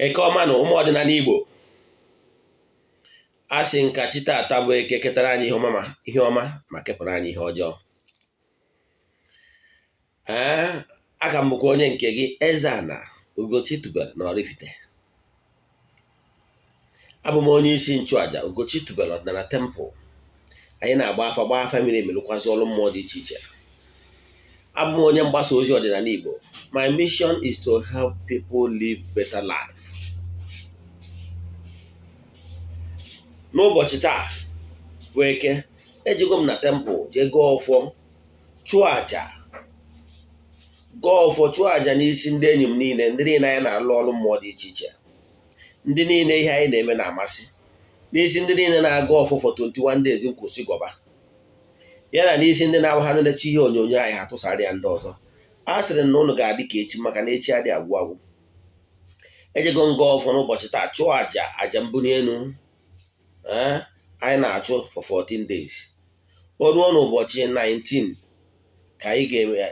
eke ọma na ụmụ ọdịnala Igbo asị nka chi taata bụ eke ketara anyị ihe ọma ma kepụrụ anyị ihe ọjọọ. Aka m bụkwa onye nke gị Eze-Ana Ugochi tubelu na oraifite. Abụ m onye isi nchụaja Ugochi tubelu ọdịnala temple. Anyị na-agba afa miri emi lụkwazị ọrụ mmụọ dị iche iche. Abụ m onye mgbasa ozi ọdịnala Igbo. My mission is to help people live better life. N'ụbọchị taa bụ eke, ejigo m na temple jee gọọ ọfọ chụọ àjà n'isi ndị enyi m niile, ndị niile anyị na-alụ ọrụ mmụọ dị iche iche, ndị niile ihe anyị na-eme na-amasị, n'isi ndị niile na-aga ọfọ for 21 days nkwụsị gọba, ya na n'isi ndị na-agba ha na-eche ihe onyonyo anyị ha tụsara ya ndị ọzọ. A sịrị na ụnụ ga-adị ka echi maka na echi adịghị agwụ agwụ. Ejego ngọ ọfọ n'ụbọchị taa chụọ àjà mbuli elu anyị na-achụ for 14 days. O ruo n'ụbọchị 19 ka anyị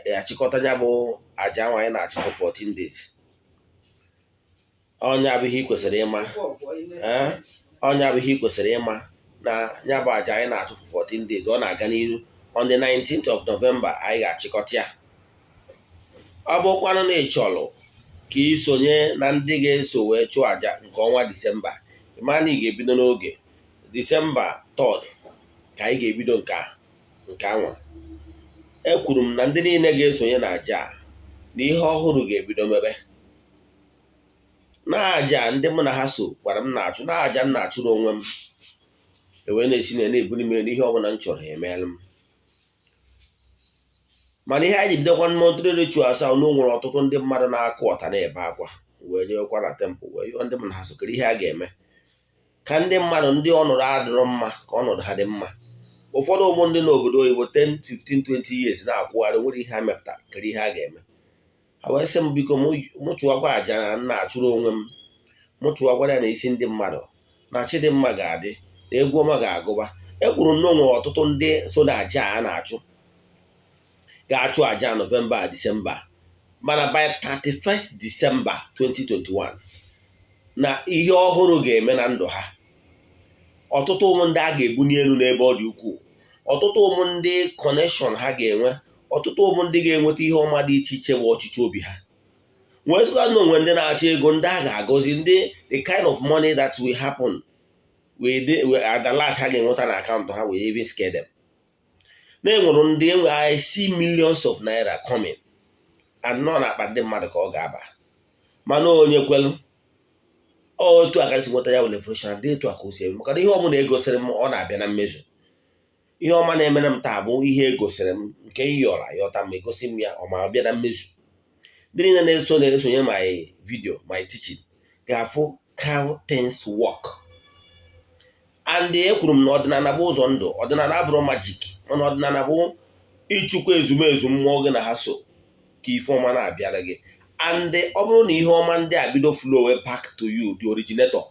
ga-achịkọta ya bụ àjà ahụ anyị na-achụ for 14 days. Onye abụghị kwesịrị ịma na ya bụ àjà anyị na-achụ for 14 days ọ na-aga n'ihu. On the 19th of November anyị ga-achịkọta ya. Ọ bụkwanụ na ị chọrọ ka ị sonye na ndị ga-eso wee chụọ àjà nke ọnwa Disemba, ịma na ị ga-ebido n'oge Disemba 3rd ka anyị ga-ebido nke anwa. Ekwuru m na ndị niile ga-esonye na àjà na ihe ọhụrụ ga-ebido mebe. Na àjà ndị mụ na ha so gwara m na-achụ, na àjà m na-achụrụ onwe m, ewee na-esi na-ebuli m elu ihe ọbụla m chọrọ emeela m. Mana ihe anyị ji bidokwa monthly rituals ahụ na o nwere ọtụtụ ndị mmadụ na-akụ ọta na-ebe akwa, wee jewekwa na temple wee yọọ ndị mụ na ha so kere ihe a ga-eme ka ndị mmadụ ndị ọnọdụ adịrọ mma ka ọnọdụ ha dị mma. Ụfọdụ ụmụ ndị n'obodo oyibo 10, 15, 20 years na-akwụgharị nwere ihe ha mepụta kere ihe a ga-eme. Ha wee sị m biko mụ chụwakwa àjà na m na-achụrụ onwe m, mụ chụwakwara ya na isi ndị mmadụ na chi dị mma ga-adị na egwu ọma ga-agụba. Ekwuru m na o nwere ọtụtụ ndị so na àjà a na-achụ ga-achụ àjà Novemba Disemba, mana by 31st December 2021 na ihe ọhụrụ ga-eme na ndụ ha. Ọtụtụ ụmụ ndị a ga-ebunye elu n'ebe ọ dị ukwuu, ọtụtụ ụmụ ndị connection ha ga-enwe, ọtụtụ ụmụ ndị ga-enweta ihe ọma dị iche iche bụ ọchịchị obi ha. Nwee sịkwa na onwe ndị na-achọ ego, ndị a ga-agọzi, ndị the kind of money that will happen at the last ha ga-enweta na akaụntụ ha wee even scare them. Na-enwere ndị I see millions of naira coming and nọ na-akpa ndị mmadụ ka ọ ga-aba, mana onye kwelu otu aka si nweta ya wele professional dị etu aka o si eme, maka na ihe ọbụla egosiri m ọ na-abịa na mmezu. Ihe ọma na-emere m taa bụ ihe egosiri m nke ịyọra yọta ma egosi m ya ọ ma bịa na mmezu. Ndị niile na-esonye my video, my teaching ga-afụ how things work. And ekwuru m na ọdịnala bụ ụzọ ndụ, ọdịnala abụrụ magic, mana ọdịnala bụ ịchụkwa ezumezu mmụọ gị na ha so ka ife ọma na-abịara gị. And ọ bụrụ na ihe ọma ndị a bido flow back to you, the originator,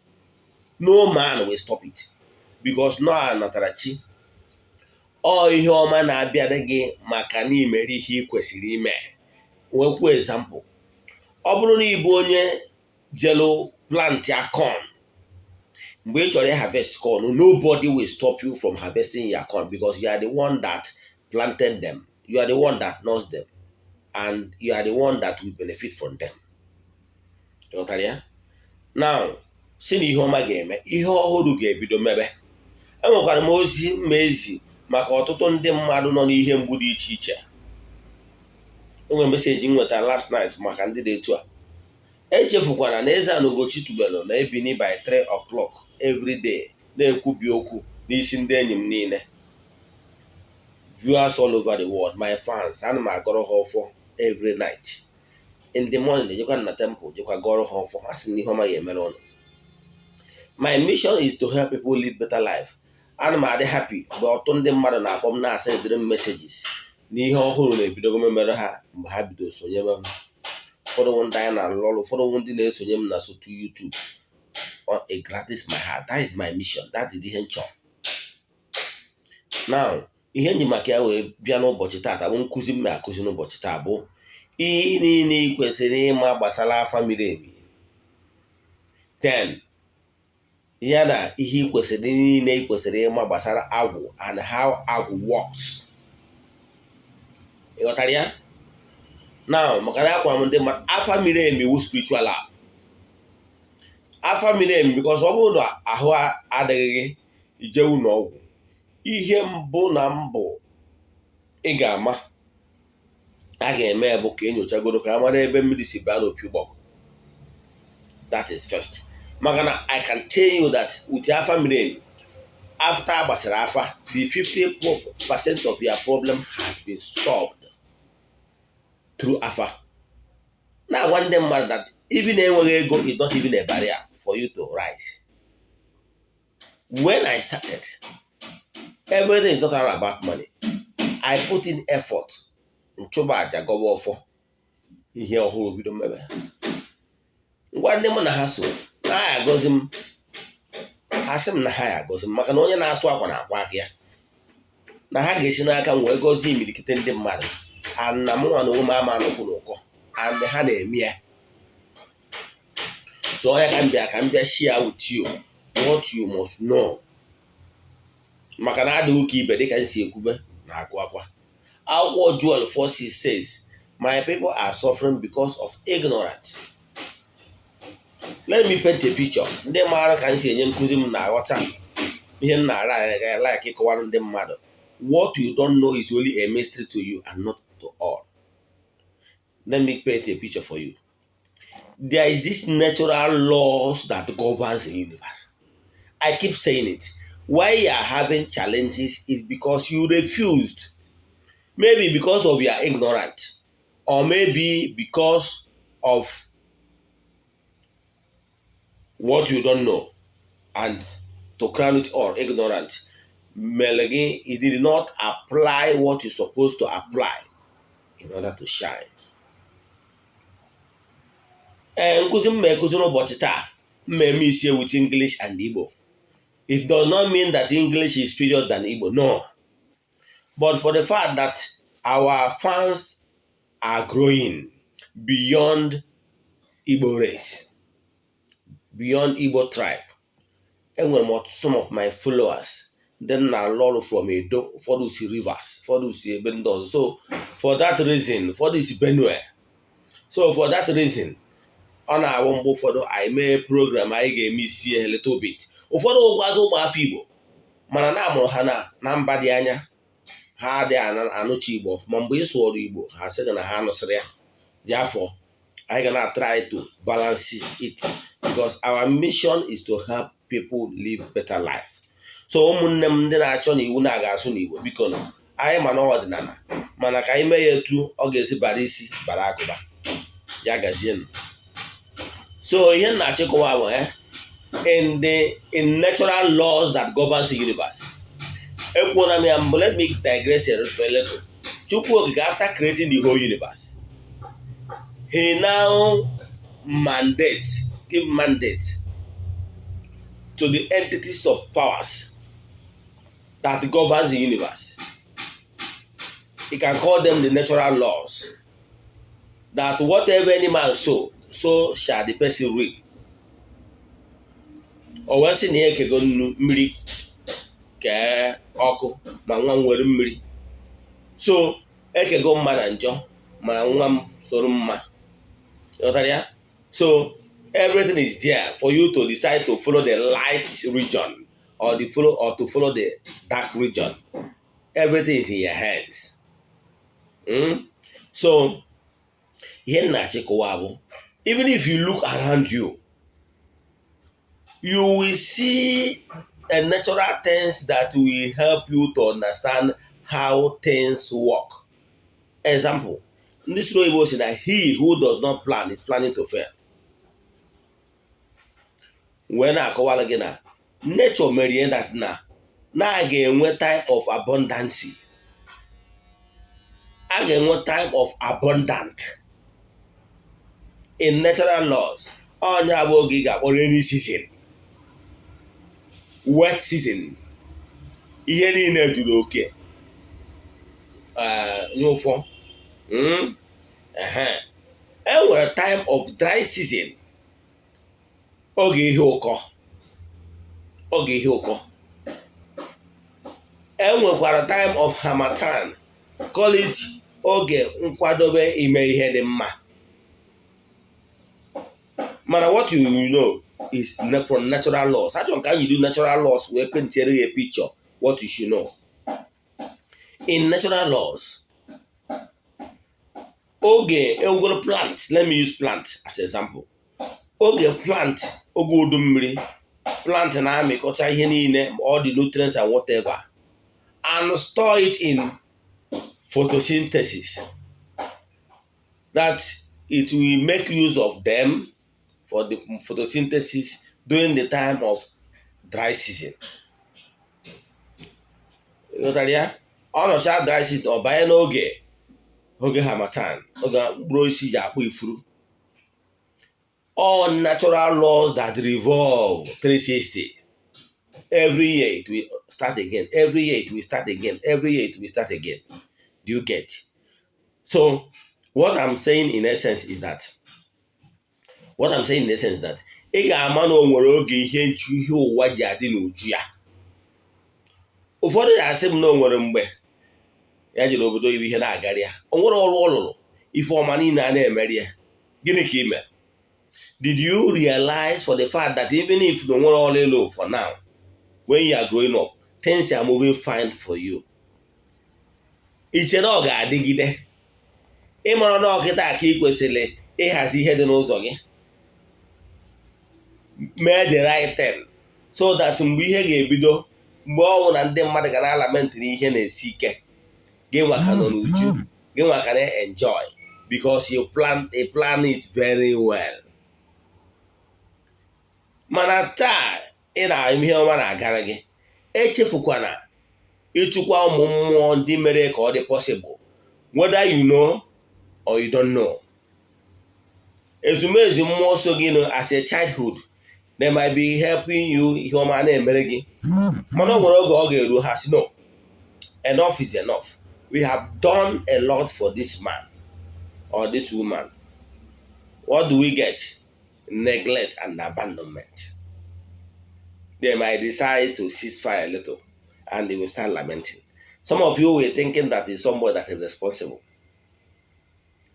no man will stop it, because no anatara chi. Ọ ihe ọma na-abịara gị maka na imere ihe ị kwesịrị ime. Nwekwa example, ọ bụrụ na ịbụ onye jelo plant ya corn, mgbe ị chọrọ harvest corn, nobody will stop you from harvesting your corn, because you are the one that planted them, you are the one that knows them, and you are the one that will benefit from them. Now, si na ihe ọma ga-eme, ihe ọhụrụ ga-ebido mebe. Enwekwara m ozi mmezi maka ọtụtụ ndị mmadụ nọ n'ihe mgbu dị iche iche. Enwere meseji m nwetara last night maka ndị dị etu a. Echefukwana na Eze-Ana Ugochi tubelu na ebini by 3 o'clock every day na-ekwubi okwu n'isi ndị enyi m niile, viewers all over the world, my fans. Ana m agọrọ ha ọfọ every night in the morning. Ejekwa na temple jekwa gọrọ ha ọfọ, ha sị na ihe ọma ga-emere ọnụ. My mission is to help people live better life. Ana m adị happy mgbe ọtụtụ ndị mmadụ na-akpọ m na-asa edere m messages na ihe ọhụrụ na-ebidogo memere ha mgbe ha bido sonye m. Ụfọdụ ndị anyị na-alụ ọrụ, ụfọdụ ndị na-esonye m na sotu YouTube. It gladens my heart. That is my mission. That is ihe nchọ. Now, ihe nji maka ya wee bịa n'ụbọchị taa bụ nkụzi m na-akụzi n'ụbọchị taa bụ ihe niile ị kwesịrị ịma gbasara afa miri emi. then ya na ihe ikwesịrị niile ikwesịrị ịma gbasara agwụ and how agwụ works. Ịghọtara ya? Now maka na akwara m ndị mmadụ afa miri emi wu spiritual lab. Afa miri emi because ọ bụrụ na ahụ adịghị gị ije ụlọ ọgwụ, ihe mbụ na mbụ ị ga-ama a ga-eme bụ ka enyochagoro ka a mara ebe mmiri si baa n'opi ụgbọgụ. That is first. Maka na I can tell you that with afa miri emi, after agbasara afa, the 50% of your problem has been solved through afa. Now one day mmadụ that even enweghị ego is not even a barrier for you to rise. When I started, everything is not all about money. I put in effort. Nchụba aja gọwa ọfọ ihe ọhụrụ bido mmebe. Ngwa ndị mụ na ha so na ha agọzi m, ha sị m na ha agọzi m maka na onye na-asụ akwa na-akwa aka ya, na ha ga-esi n'aka m wee gọzie imirikite ndị mmadụ ana m nwa na onwe m ama anụkwụ n'ụkọ and ha na-eme ya. So onye ka m bịa share with you what you must know. Maka na adịghị ka ibe dịka m si ekwube na akụ akwa. Agwu Joel 4:6 says, my people are suffering because of ignorance. Let me paint a picture. Ndị maara ka m si enye nkụzi m na-aghọta ihe m na-ara like ịkọwara ndị mmadụ. What you don't know is only a mystery to you and not to all. Let me paint a picture for you. There is this natural laws that governs the universe. I keep saying it. Why you are having challenges is because you refused. Maybe because of your ignorance, or maybe because of what you don't know, and to crown it all, ignorant. Melagi, he did not apply what you're supposed to apply in order to shine. Nkụzi mmekuzi n'ụbọchị taa mmemme isi with English and Igbo. It does not mean that English is superior than Igbo, no. But for the fact that our fans are growing beyond Igbo race, beyond Igbo tribe, and when some of my followers, then a lot from Edo, for those rivers, for those Bendon. So for that reason, for this Benue, so for that reason, on our one photo, I made a program. I gave me see a little bit. Ụfọdụ ụgwazụ ụmụafọ Igbo mana na amụrụ ha na mba dị anya ha dị anụchi Igbo ọfụma mgbe ịsụ ọrụ Igbo ha sị na ha anụsịrị ya. Therefore, I gonna try to balance it because our mission is to help people live better life. So ụmụnne m ndị na-achọ na iwu na-aga asụ n'Igbo biko nọ anyị ma na ọdịnala mana ka anyị mee ya etu ọ ga-esi bara isi bara agụba ya gazie nụ. So ihe na-achịkọwa bụ in natural laws that governs the universe. Let me digress a little. Chukwu Okike, after creating the whole universe, he now give mandate to the entities of powers that governs the universe. He can call them the natural laws. That whatever any man sow, so shall the person reap. O wee sị na ya ekego mmiri kee ọkụ ma nwa m were mmiri. So ekego mma na njọ ma nwa m soro mma. So everything is there for you to decide to follow the light region or to follow the dark region. Everything is in your hands. So ihe na-achịkọwa bụ even if you look around you, you will see a natural things that will help you to understand how things work. Example, ndị soro Igbo sị na he who does not plan is planning to fail. Wee na-akọwara gị na nature mere ihe that na a ga-enwe time of abundance. A ga-enwe time of abundant in natural laws. Onye abụ oge ga-akpọ rainy season, wet season, ihe niile juru oke nyụfọ. Enwere time of dry season oge ihe ụkọ. Enwekwara time of harmattan, call it oge nkwadobe ime ihe dị mma. Mana what you know is from natural laws. Achọrọ ka you do natural laws wee paintere a picture what you should know. In natural laws, oge enwere plant, let me use plant as example. Oge plant, oge udu mmiri, plant na-amịkọcha ihe niile, all the nutrients and whatever, and store it in photosynthesis, that it will make use of them for the photosynthesis during the time of dry season. Ọ nọcha dry season, ọ banye n'oge harmattan, oge mkpụrụ osisi ji akpụ ifuru. All natural laws that revolve 360. Every year it will start again. Every year it will start again. Every year it will start again. Do you get? So what I'm saying in essence is that ị ga-ama na o nwere oge ihe ụwa ji adị n'uju ya. Ụfọdụ ga-asị m na o nwere mgbe ya jiri obodo oyibo ihe na-agara ya. O nwere ọrụ ọ lụrụ, ife ọma niile a na-emeri ya. Gịnị ka ime? Did you realize for the fact that even if you don't want all alone for now, when you are growing up, things are moving fine for you? Iche na ọ ga-adịgide. Ị mara na ọkịta ka ị kwesịrị ịhazi ihe dị n'ụzọ gị. Mee the right thing so that mgbe ihe ga-ebido, mgbe ọ bụ na ndị mmadụ ga na-lament na ihe na-esi ike, gị nwa ka nọ n'uju, gị nwa ka na-enjoy because you plan it very well. Mana taa ị na-eme ihe ọma na-agara gị, echefukwana ịchụkwa ụmụ mmụọ ndị mere ka ọ dị possible, whether you know or you don't know. Ezumezu mmụọ so gị nọ as a childhood, they might be helping you ihe ọma na-emere gị. Mana ọ nwere oge ọ ga-eru ha si no, enough is enough. We have done a lot for this man or this woman. What do we get? Neglect and abandonment. They might decide to cease fire a little and they will start lamenting. Some of you were thinking that it's somebody that is responsible.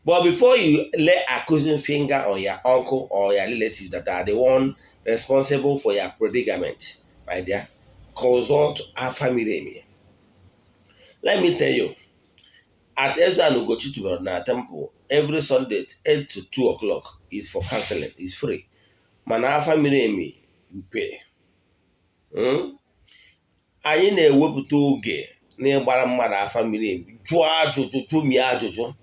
But before you lay accusing finger on your uncle or your relatives that are the one responsible for your predicament, my dear, consult our family. Let me tell you, at Eze-Ana Ugochi temple, every Sunday 8 to 2 o'clock is for counseling. It's free. Mana our family, you pay. Anyị na-ewepụta oge n'ịgbara mmadụ afa mmiri emi, jụọ ajụjụ, mie ajụjụ.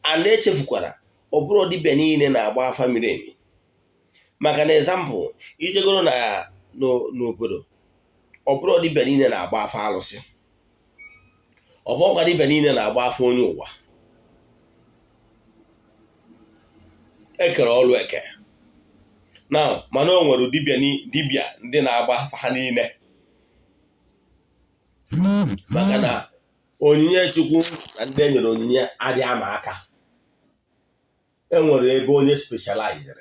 A na-echefukwara ọ bụrụ dibịa niile na-agba afa mmiri emi. Maka na example, ijegoro n'obodo, ọ bụrụ dibịa niile na-agba afa alụsị. Ọ bụrụkwa dibịa niile na-agba afa onye ụwa. Ekere ọrụ eke. Now, mana o nwere dibịa ndị na-agba afa ha niile. Maka na onyinye Chukwu na ndị enyere onyinye adịghị ama aka. E nwere ebe onye specialized.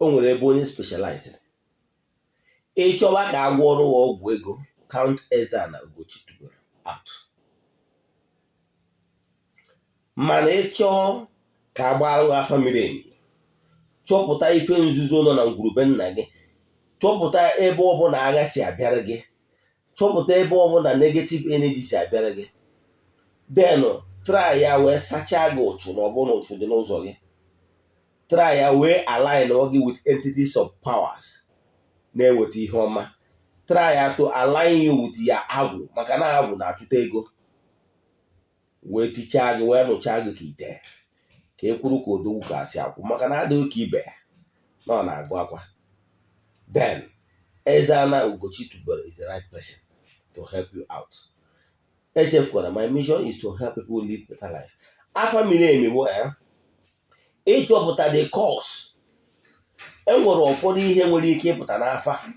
O nwere ebe onye specialized. Ị chọwa ka agwọ ọrụ ọgwụ ego, count Eze-Ana Ugochi tubelu out. Mana ị chọọ ka agbara afa mmiri emi, chọpụta ife nzuzo nọ na ngwurube nna gị, chọpụta ebe ọbụla agha si abịara gị, chọpụta ebe ọbụla negative energy si abịara gị, then try ya wee sachaa gị ụchụ na ọbụna ụchụ dị n'ụzọ gị. Try ya wee align gị with entities of powers na-eweta ihe ọma. Try ya to align you with ya Agwu, maka na Agwu na-achụta ego. Wee tichaa gị, wee nụchaa gị ka ite, ka e kwuru ka odogwu ka asị akwụ, maka na adịghị ka ibe na ọ na-agụ akwa. Then Eze-Ana Ugochi tubelu is the right person to help you out. HF, my mission is to help people live better life. Afa mmiri emi bụ ịchọpụta the cause. Enwere ụfọdụ ihe nwere ike ịpụta n'afa.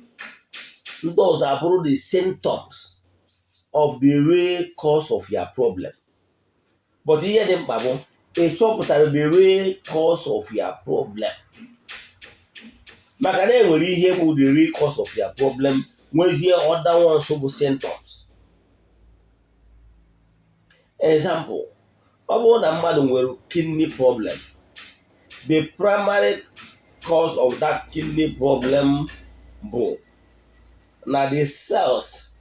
Ndị ọzọ abụrụ the symptoms of the real cause of your problem. But ihe dị mkpa bụ ịchọpụtara the real cause of your problem. Maka na enwere ihe bụ the real cause of your problem, nwezie other ones bụ symptoms. Example, ọ bụrụ na mmadụ nwere kidney problem, the primary cause of that kidney problem bụ na the cells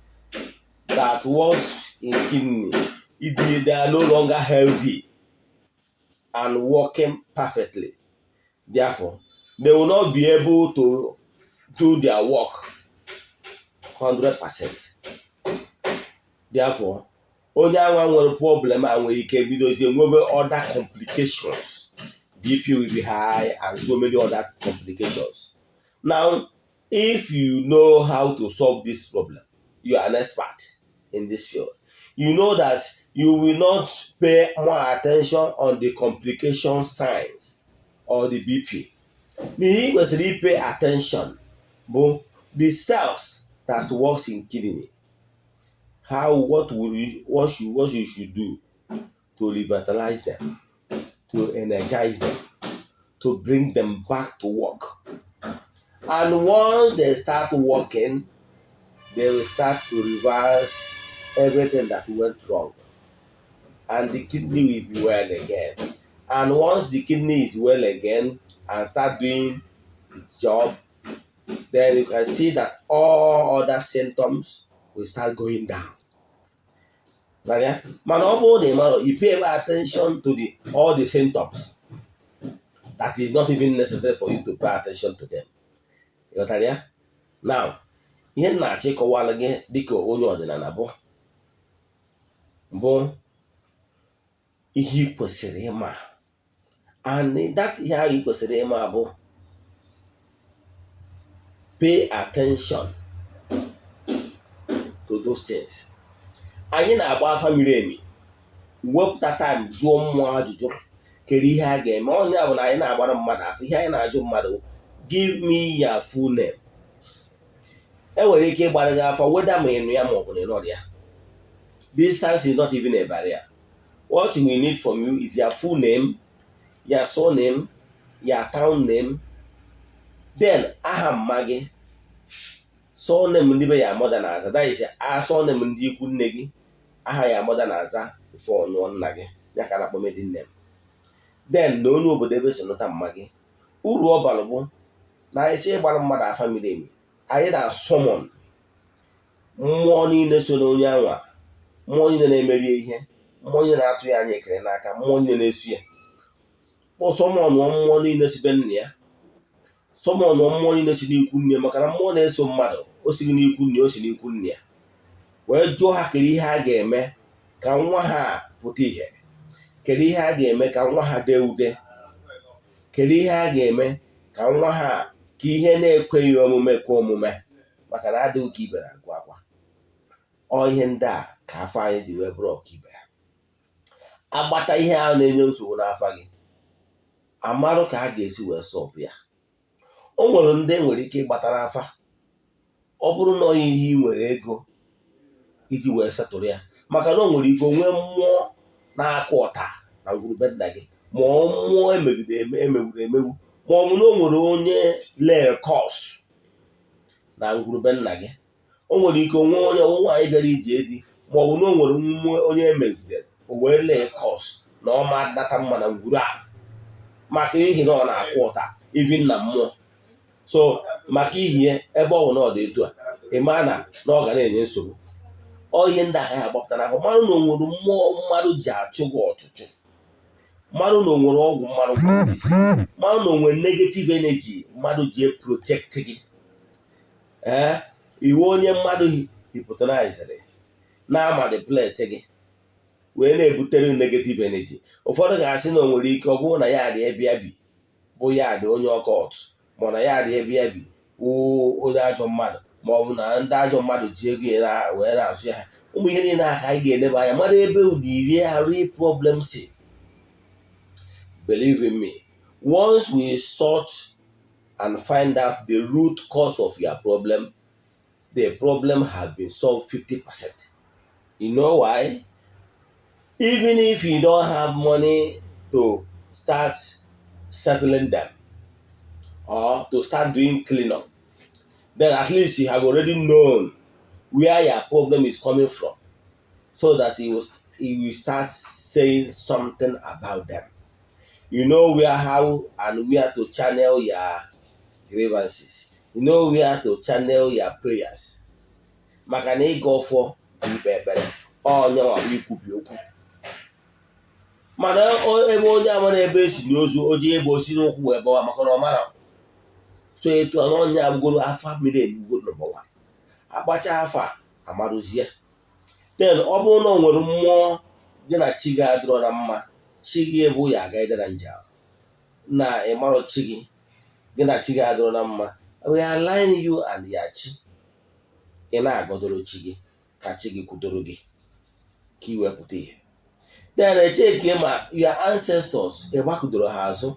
that works in kidney, they are no longer healthy and working perfectly. Therefore, they will not be able to do their work 100%. Therefore, onye anwa nwere problem a nwere ike bidozie nwebe other complications. BP will be high and so many other complications. Now, if you know how to solve this problem, you are an expert in this field. You know that you will not pay more attention on the complication signs or the BP. The kwesịrị pay attention bụ the cells that works in kidney. What you should do to revitalize them, to energize them, to bring them back to work. And once they start working, they will start to reverse everything that went wrong. And the kidney will be well again. And once the kidney is well again and start doing its job, then you can see that all other symptoms will start going down. Mana ọ bụrụ na ị mara, you pay attention to all the symptoms, that is not even necessary for you to pay attention to them. Now, ihe m na-achọ ịkọwara gị dịka onye ọdịnala bụ ihe ị kwesịrị ịma. And that ihe ahụ ị kwesịrị ịma bụ pay attention to those things. Anyị na-agba afa miri emi, wepụta time jụọ mmụọ ajụjụ kedu ihe a ga-eme. Onye a bụ na anyị na-agbara mmadụ afọ, ihe anyị na-ajụ mmadụ, give me your full name. Enwere ike ịgbara gị afọ weda ma ịnụ ya ma ọ bụ na ịnọrọ ya. Distance is not even a barrier. What we need from you is your full name, your surname, your town name, then aha mma gị, surname ndị be ya mother na-aza, that is surname ndị ikwu nne gị, aha ya mother na-aza before ọnụọ nna gị, ya ka na-akpọ maiden name. Then na onye obodo ebe so nụta mma gị. Uru ọ bara bụ na anyị chọọ ịgbara mmadụ afa miri emi, anyị na-asọmọn mmụọ niile so na onye anwa, mmụọ niile na-emeri ihe, mmụọ niile na-atụ ya anya ekele n'aka, mmụọ niile na-esu ya. Sọmọn mmụọ niile si be nna ya, sọmọn mmụọ niile si n'ikwu nne ya, maka na mmụọ na-eso mmadụ o si n'ikwu nne, o si n'ikwu nne ya. Wee jụọ ha kedu ihe a ga-eme ka nwa ha pụta ihe, kedu ihe a ga-eme ka nwa ha dee ude, kedu ihe a ga-eme ka nwa ha ka ihe na-ekweghị omume kwe omume, maka na adịghị ka ibe na-agụ akwa. Ọ ihe ndị a ka afọ anyị dị wee bụrụ ọkaibe. Agbata ihe ahụ na-enye nsogbu n'afọ gị, amarụ ka a ga-esi wee sọpụ ya. O nwere ndị nwere ike ịgbatara afa, ọ bụrụ na onye ihe ị nwere ego iji wee setụrụ ya, maka na o nwere ike onwe mmụọ na-akụ ọta na ngwurube nna gị, ma ọ mmụọ emegburu emegbu, ma ọ bụ na o nwere onye lee kọs na ngwurube nna gị. O nwere ike onwe onye nwaanyị bịara ije di, ma ọ bụ na o nwere mmụọ onye emegidere o wee lee kọs na ọ ma data mma na ngwuru a, maka ihi na ọ na-akụ ụta ibi na mmụọ. So maka ihe ebe ọ bụ na ọ dị etu a, ịma na ọ ga na-enye nsogbu. Ọ ihe ndị aka ya agbapụtara ahụ, mmadụ na onwere mmụọ mmadụ ji achụ gị ọchụchụ, mmadụ na onwere ọgwụ mmadụ gwara isi, mmadụ na onwere negative energy mmadụ ji protect gị. Iwe onye mmadụ hypnotizere na-amanipulate gị wee na-ebutere negative energy. Ụfọdụ ga-asị na o nwere ike ọ bụrụ na ya dị ebe ya bi bụ ya dị onye ọkọt, ma na ya dị ebe ya bi onye ajọ mmadụ, ma ọ bụ na ndị ajọ mmadụ ji ego ya wee na-azụ ya. Ụmụ ihe niile aka anyị ga-eleba anya mmadụ ebe ụdị iri arụ problem si. Believe in me, once we sort and find out the root cause of your problem, the problem has been solved 50%. You know why? Even if you don't have money to start settling them or to start doing cleanup, then at least you have already known where your problem is coming from, so that you will start saying something about them. You know how and where to channel your grievances. You know where to channel your prayers. Maka na ịga ọfọ ikpe ekpere onye nwa ikwubi okwu. Mana ebe onye amara ebe esi n'ozu oji ebe osi n'ụkwụ wee bawa maka na ọ mara. So etu a onye abụgoro afa mmiri enugo number 1. Agbacha afa amarụzie. Then ọ bụrụ na o nwere mmụọ gị na chi gị adịrọ na mma, chi gị ebu ya aga ịdara nja na ịmarọ chi gị na chi gị adịrọ na mma, we align you and ya chi. Ị na-agodoro chi gị ka chi gị kwudoro gị ka i wepụta ihe. Then echeke ma your ancestors ịgbakudoro ha azụ.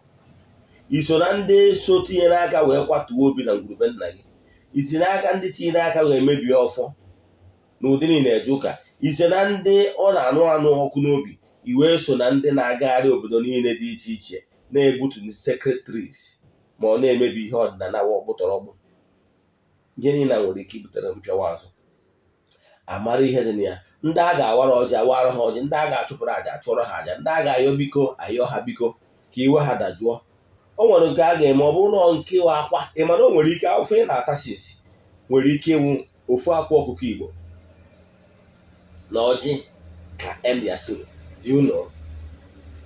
Iso na ndị so tinyere aka wee kwatuo obi na ngwurube nna gị. Isi n'aka ndị tinyere aka wee mebie ọfọ n'ụdị niile eje ụka. Ise na ndị ọ na-anụ ọkụ n'obi, iwe so na ndị na-agagharị obodo niile dị iche iche na-egbutu secretaries ma ọ na-emebi ihe ọdịnala ọgbụtọrọgbụ. Ihe niile nwere ike ibutere mpịawa azụ. Amara ihe dị na ya. Ndị a ga-awara ọjị awara ha ọjị, ndị a ga-achụpụrụ aja achụọrọ ha aja, ndị a ga-ayọ biko ayọ ha biko ka iwe ha dajụọ. O nwere nke a ga-eme ọ bụrụ na nke iwe akwa. Ị mana o nwere ike afọ ị na-ata sisi nwere ike ịwụ ofu akwa ọkụkọ Igbo na ọjị ka end ya soro. Do you know?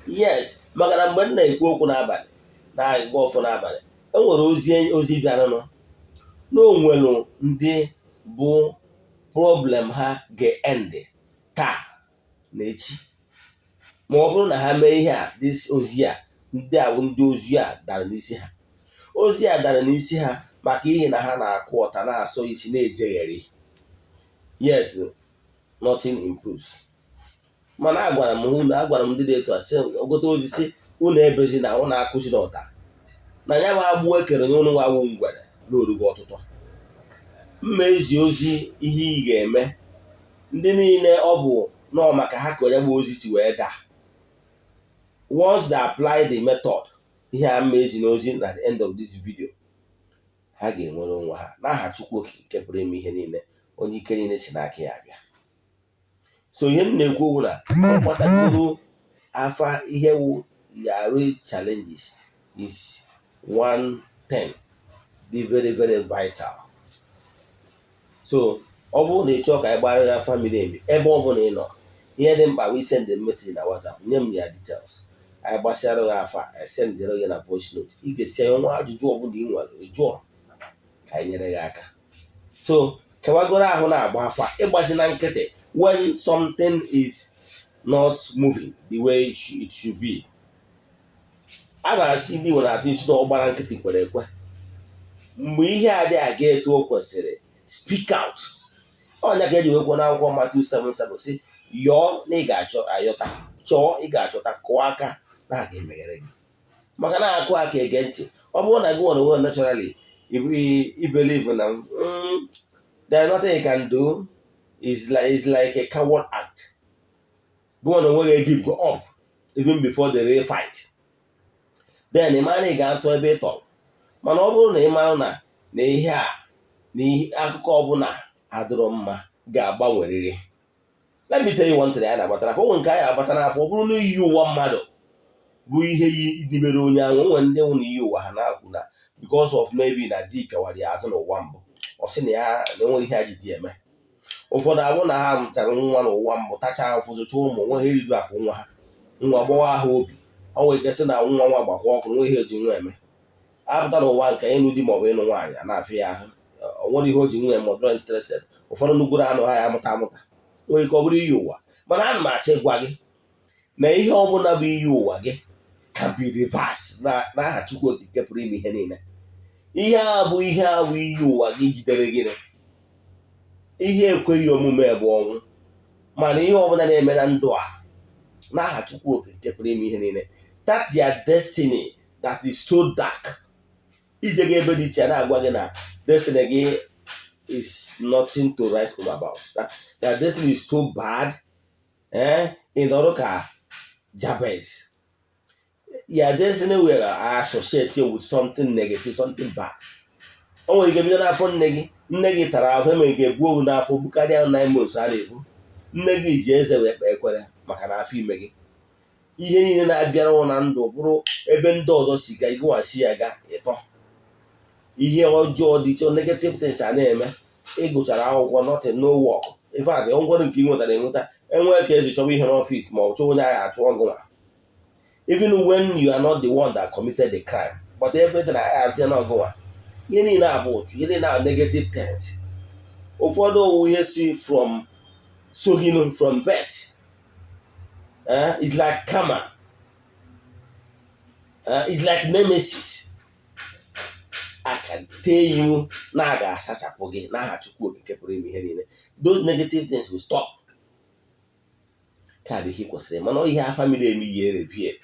Yes, maka na mgbe m na-ekwu okwu n'abalị na-agba ọfọ n'abalị, e nwere ozi bịaranụ na o nwere ndị bụ problem ha ga-end taa na echi. Ma ọ bụrụ na ha mee ihe a, ozi a, ndị a bụ ndị ozi a dara n'isi ha. Ozi a dara n'isi ha maka ihe na ha na-akụ ọta na-asọ isi na-ejegheri. Yet nothing improves. Mana agwara m ndị dị etu a sị ogote ozi si unu ebezi na unu akụzi n'ọta na ya bụ agbụ ekere nye unu nwawu ngwere n'orugo ọtụtụ. Mma ezi ozi ihe ị ga-eme ndị niile ọ bụ nọọ maka ha ka onye bụ ozi si wee daa. Once they apply the method, ihe a mma ezi n'ozi na the end of this video, ha ga-enwere onwe ha n'aha Chukwu Okike nke pụrụ ime ihe niile, onye ike niile si n'aka ya abịa. So ihe m na-ekwu okwu na ọ kpatagoro afa ihe wu real challenges is one thing, the very very vital. So ọ bụrụ na ị chọọ ka ị gbara ya afa miri emi ebe ọ bụla ị nọ, ihe dị mkpa we send the message na WhatsApp, nye m ya details. Anyị gbasara gị afa, I send ya na voice note. Ị ga-esi ya nwa ajụjụ ọbụla ị nwere jụọ ka anyị nyere gị aka. So kewagoro ahụ na-agba afa ịgbazi na nkịtị when something is not moving the way it should be. A na-asị ndị nwere atụ isi na ọgbara nkịtị kwere ekwe. Mgbe ihe a dị aga etu o kwesịrị, speak out. Ọnya ka eji wekwu n'akwụkwọ Matthew 7:7 sị yọọ na ị ga-achọ ayọta, chọọ ị ga-achọta, kụọ aka na a ga-emeghere gị. Maka na akụ aka ege ntị. Ọ bụrụ na gị nwere onwe naturally I believe na there's nothing you can do, is like a coward act. Gị nwere onwe gị give up even before the real fight. Then ị mara ị ga-atọ ebe ị tọrọ. Mana ọ bụrụ na ị mara na ihe a na akụkọ ọbụla adịrọ mma ga-agbanwerịrị. Let me tell you one thing anyị na-agbatara afọ. Onwe nke anyị agbata n'afọ ọ bụrụ na iyi ụwa mmadụ bụ ihe yidibere onye ahụ. Onwe ndị nwụ na iyi ụwa ha na-akwụ na because of maybe na di pịawara ya azụ n'ụwa mbụ, ọ sị na ya na-enweghị ihe ha ji di eme. Ụfọdụ abụ na ha mụtara nwa n'ụwa mbụ tachaa afụ zụcha ụmụ nwe ha eridu akụ nwa ha, nwa gbawa ha obi. Ọ nwere ike sị na nwa gbakwa ọkụ nwe ihe o ji nwa eme. Apụta n'ụwa nke ịnụ di maọbụ ịnụ nwaanyị a na-afịa ya ahụ, ọ nwere ihe o ji nwa eme, ọ dịrọ interested. Ụfọdụ nugburu anụ ha ya amụta nwere ike ọ bụrụ iyi ụwa. Mana ana m achọ ịgwa gị na ihe ọbụla bụ iyi ụwa gị can be reversed n'aha Chukwu Okike pụrụ ime ihe niile. Ihe a bụ iyi ụwa gị jidere gịnị, ihe ekweghị omume bụ ọnwụ. Mana ihe ọbụla na-eme na ndụ a n'aha Chukwu Okike pụrụ ime ihe niile, that's your destiny that is so dark. Ije gị ebe dị iche na-agwa gị na destiny gị is nothing to write home about. That destiny is so bad. In ọrụ ka Jabez your destiny will associate you with something negative, something bad. O nwere ike bido n'afọ nne gị tara ahụ eme nke egbu ohu n'afọ bukarịa 9 months a na-ebu. Nne gị ji eze wee kpee ekwere maka na afọ ime gị. Ihe niile na-abịara na ndụ bụrụ ebe ndị ọzọ si ga ịgụwasị ya ga ịtọ. Ihe ọjọọ dị iche negative things a na-eme. Ịgụchara akwụkwọ nothing, no work. In fact, ngwere nke ị nwetara enweta enwee ka ezi chọba ihe n'ọfịs ma ọ chọọ onye agha achụ ọgụ nwa. Even when you are not the one that committed the crime, but everything I have here n'ọgụ nwa. Ihe niile abụ otu, ihe niile na negative things. Ụfọdụ owu ihe si from soginu from birth. It's like karma. It's like nemesis. I can tell you na ga-asachapụ gị n'aha Chukwu Okike pụrụ ime ihe niile. Those negative things will stop. Ka bụ ihe kwesịrị mana ihe afa miri emi ihe revie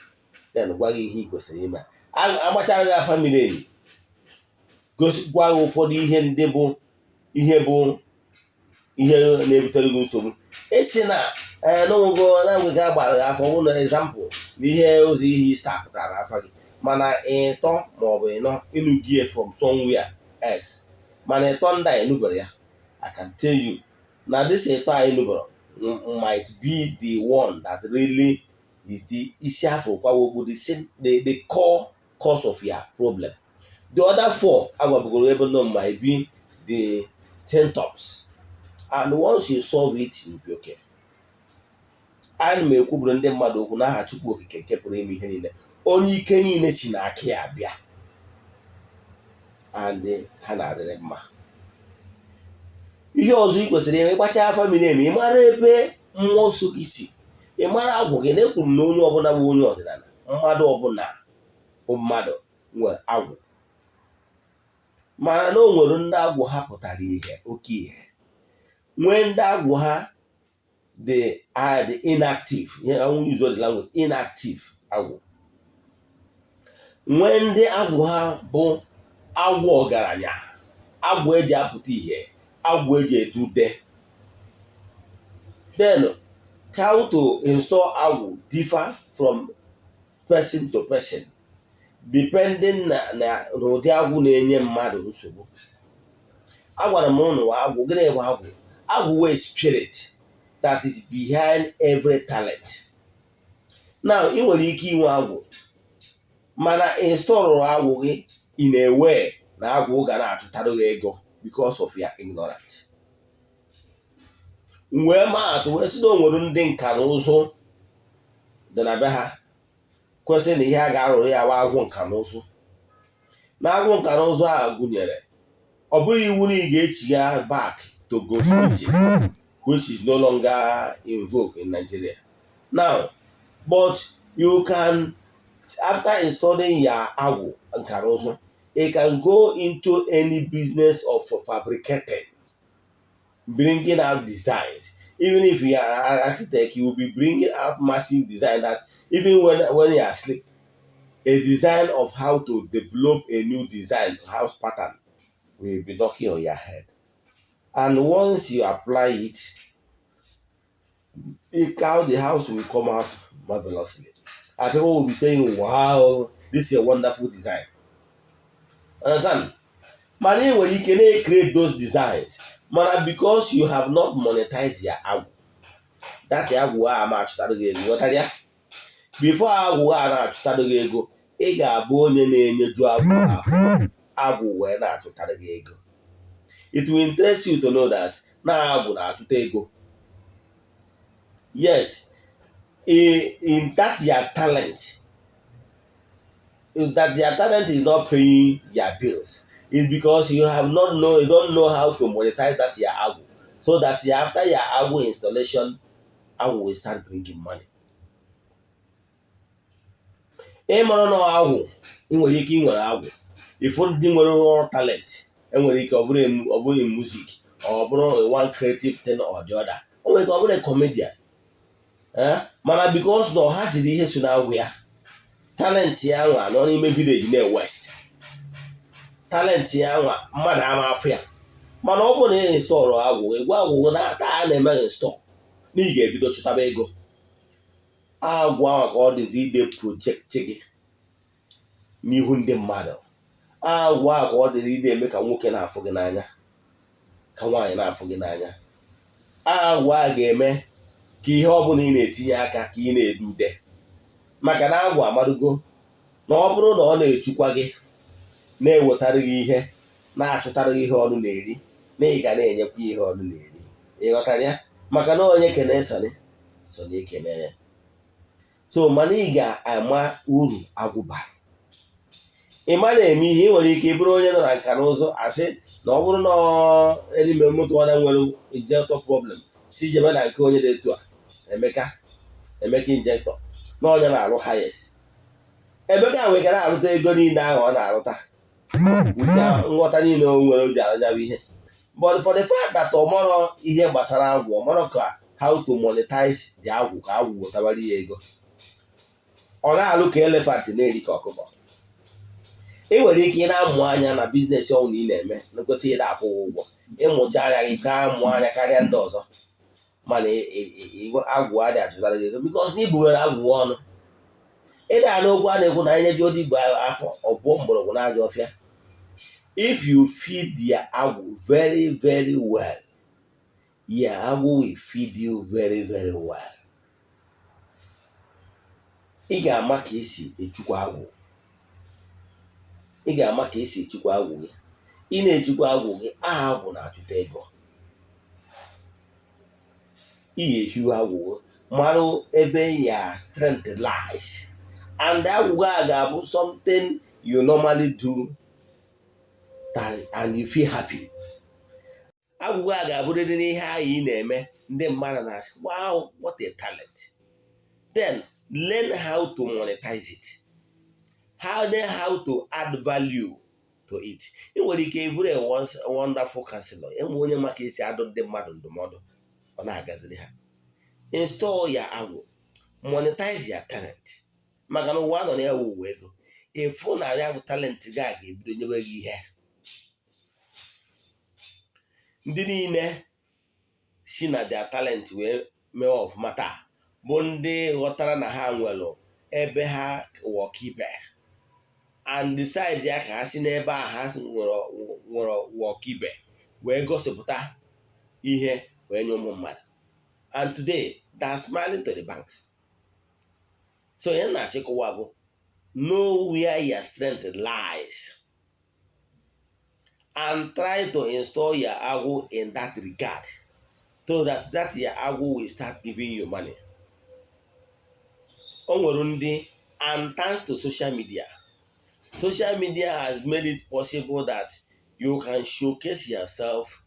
then gwa gị ihe kwesịrị ime. Agbachara gị afa miri emi gwa gị ụfọdụ ihe ndị bụ ihe na-ebutere gị nsogbu. Esi na n'ogo na-agwa gị agbara gị afọ bụ na example na ihe ụzọ ihe ịsa pụtara afa gị mana ịtọ maọbụ ịnọ ịnụgie from somewhere else mana ịtọ ndị a ịnụbere ya. I can tell you na this ịtọ a ịnụbere might be the one that really is the isi afọ kwawogbu the core cause of your problem. The other four agwabugoro ebe nọ might be the symptoms, and once you solve it you'll be okay. Ana m ekwuburu ndị mmadụ okwu n'aha Chukwu Okike nke pụrụ ime ihe niile. Onye ike niile si n'aka ya bịa and ha na-adịrị mma. Ihe ọzọ ị kwesịrị ime ịgbacha afa miri emi, ị mara ebe mmụọ nsọ gị si, ị mara agwụ gị. Na-ekwuru na onye ọbụla bụ onye ọdịnala, mmadụ ọbụla bụ mmadụ nwere agwụ, mana na o nwere ndị agwụ ha pụtara ihe oke ihe, nwee ndị agwụ ha the inactive. I won't use the language inactive agwụ. Nwee ndị agwụ ha bụ agwụ ọgaranya, agwụ eji apụta ihe, agwụ eji edude. Then how to install agwụ differ from person to person depending na ụdị agwụ na-enye mmadụ nsogbu. Agwara m ụnụ agwụ gịnị bụ agwụ? Agwụ wee spirit that is behind every talent. Now ị nwere ike inwe agwụ mana install agwụ gị in a way na agwụ ga na-achụtara gị ego because of your ignorance. Wee maa atụ wee sị na o nwere ndị nka na ụzụ dị na be ha kwesịrị na ihe a ga-arụrụ ya wa agwụ nka na ụzụ. Na agwụ nka na ụzụ a gụnyere ọ bụrụ iwu na ị ga-echigha back to go teaching, which is no longer in vogue in Nigeria now, but you can, after installing your agwụ nka na ụzụ, you can go into any business of fabricating, bringing out designs. Even if you are an architect, you will be bringing out massive design that even when you are asleep, a design of how to develop a new design, house pattern, will be knocking on your head. And once you apply it, how the house will come out marvelously. And people will be saying, wow, this is a wonderful design. Understand? But anyway, you can create those designs. But because you have not monetized your agwụ, that agwụ a ma-achụtara gị ego, ghọtara ya? Before agwụ a na-achụtara gị ego, ị ga-abụ onye na-enyeju agwụ afọ, agwụ wee na-achụtara gị ego. It will interest you to know that na agwụ na-achụta ego. Yes, in that your talent, that your talent is not paying your bills. It's because you don't know how to monetize that your agwụ, so that after your agwụ installation, agwụ will start bringing money. Ịmara na agwụ, ị nwere ike inwere agwụ. Ifụ ndị nwere raw talent, enwere ike ọ bụrụ in music, ọ bụrụ one creative thing or the other. O nwere ike ọ bụrụ a comedian. Mana because na ọ haziri ihe so na agwụ ya, talent ya nwa nọ n'ime village na west. Talent ya nwa mmadụ ama afọ ya, mana ọ bụrụ na ị install agwụ, egwu agwụ na taa na-eme install na ị ga-ebido chụtaba ego. Agwụ ahụ ka ọ dịzi ide project gị. n'ihu ndị mmadụ. Agwa ka ọ dịrị ide eme ka nwoke na-afụ gị n'anya, ka nwaanyị na-afụ gị n'anya. Agwa ga-eme ka ihe ọ bụla ị na-etinye aka ka ị na-ede ude, maka na agwa amadugo na ọ bụrụ na ọ na-echukwa gị, na-ewetara gị ihe, na-achụtara gị ihe ọnụ na-eri, na ị ga na-enyekwa ihe ọnụ na-eri. Ịghọtara ya? Maka na onye kene so na ekene ya. So mana ị ga-ama uru agwụ bara. Ị ma na-eme ihe, ị nwere ike ịbụrụ onye nọ na nka na ụzụ asị na ọ bụrụ na elime moto ọ na nwere injector problem, si jebe na nke onye dị etu a, Emeka injector na onye na-alụ highest. Emeka nwere ike na-alụta ego niile ahụ ọ na-alụta, nghọta niile o nwere o ji arụnyawa ihe, but for the fact that ọ marọ ihe gbasara agwụ, ọ marọ ka how to monetize the agwụ, ka agwụ wetabara ya ego, ọ na-alụ ka elefant na-eri ka ọkụkọ. Ị nwere ike ị na-amụ anya na biznes ọnwụ na ị na-eme na kwesịrị ịda akwụ ụgwọ, ịmụcha anya gị ka amụ anya karịa ndị ọzọ, mana agwụ adị achụtara gị ego because na ibughere agwụ ọnụ. Ịda n'okwu a na-ekwu na anyị ji odigbo afọ ọbụọ mgbọrọgwụ na-aja ọfịa. If you feed your agwụ very very well, your agwụ will feed you very very well. Ị ga-ama ka esi echukwa agwụ. Ị ga-ama ka esi echukwa agwụ gị. Ị na-echukwa agwụ gị, agwụ na-achụta ego. Ị ga-ehiwe agwụ gị, mara ebe ya strength lies, and agwụ gị a ga-abụ something you normally do and you feel happy. Agwụ gị a ga-abụrịrị n'ihe ahụ ị na-eme ndị mmadụ na-asị, wow, what a talent. Then learn how to monetize it. How to add value to it. Ị nwere ike ịbụrụ a wonderful counselor, enwe onye maka esi adụ ndị mmadụ ndụmọdụ, ọ na-agaziri ha. Install ya agwụ, monetize ya talent, maka na ụwa nọ na ya wuwe ego. Ịfụ na ya bụ talent gị a ga-ebido nyebe gị ihe. Ndị niile si na their talent wee mee ọfụma taa bụ ndị ghọtara na ha nwere ebe ha wọkibe and decide ya ka ha si n'ebe a ha nwere wọkibe wee gosipụta ihe wee nye ụmụ mmadụ. And today they are smiling to the banks. So ya na-achịkọwa bụ know where your strength lies and try to install your agwụ in that regard, so that your agwụ will start giving you money. O nwere ndị, and thanks to social media has made it possible that you can showcase yourself